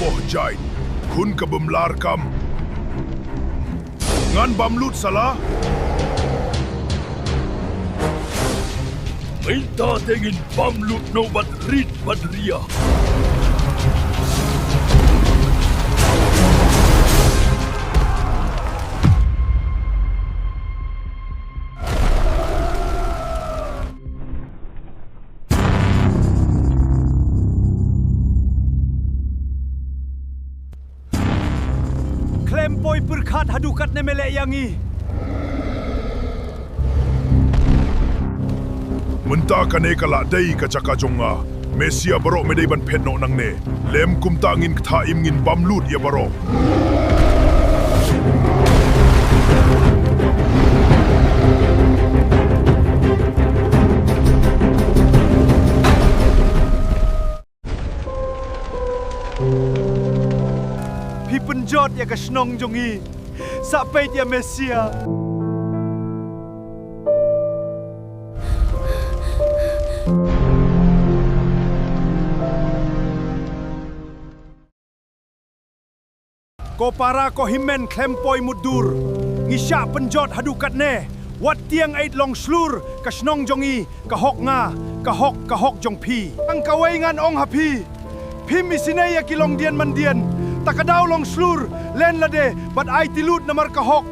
boh jait, kun kebemlar kam. Ngan bamlut salah. Minta tengin bamlut nobat rit badria. Klempoi perkat hadukat nemelek yangi. Mentakan kalak day kacaka jonga. Mesia barok medai ban penok nang ne. Lem kum tangin ktaim ngin bamlut ya barok. Pi penjot ya ke senong jongi. Sampai dia Mesia. Ko para ko himen klempoi mudur. Ngisya penjot hadukat ne. Wat tiang ait long slur ka senong jongi ka hok nga ka hok jong pi. Ang kawai ngan ong hapi. Pim isinay ya kilong dian mandian. Takadaw long slur len lade bat ai tilut namar ka hok.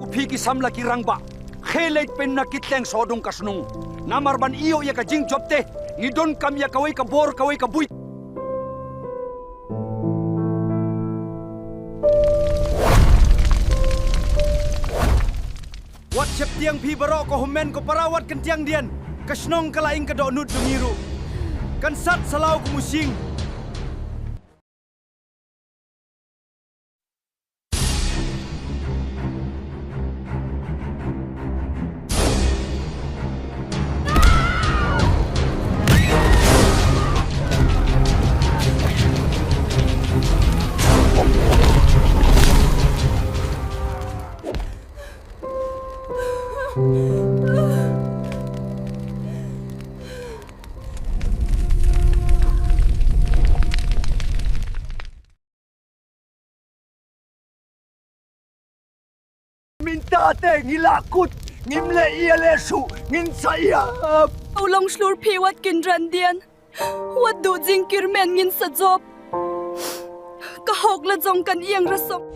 Upi ki samla ki rangba. Khelait pen nakit leng sodong kasnung. Namar ban iyo ya ka jing jobte. Ngidon kam ya kawai ka bor kawai ka buit. Wat sep tiang pi barok ko humen ko parawat kan tiang dian. Kasnong kalaing ka donut dungiru. Kan sat salau ko musing. Minta te ngilakut. Ngimle iya lesu. Ngin saya. Ulong slur piwat kindran dian. Wat du jing kirmen ngin sa job. Kahok la jong kan iyang rasok.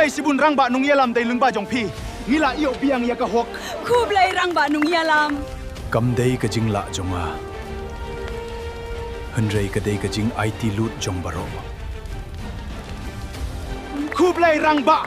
Sibun rang ba nung yalam day lungba jong pi. Ngila iyo biang ya ka hok. Kublay rang ba nung yalam. Kam day ka jing la jonga. Henrei ka day ka jing IT loot jong baro. Kublay rang ba.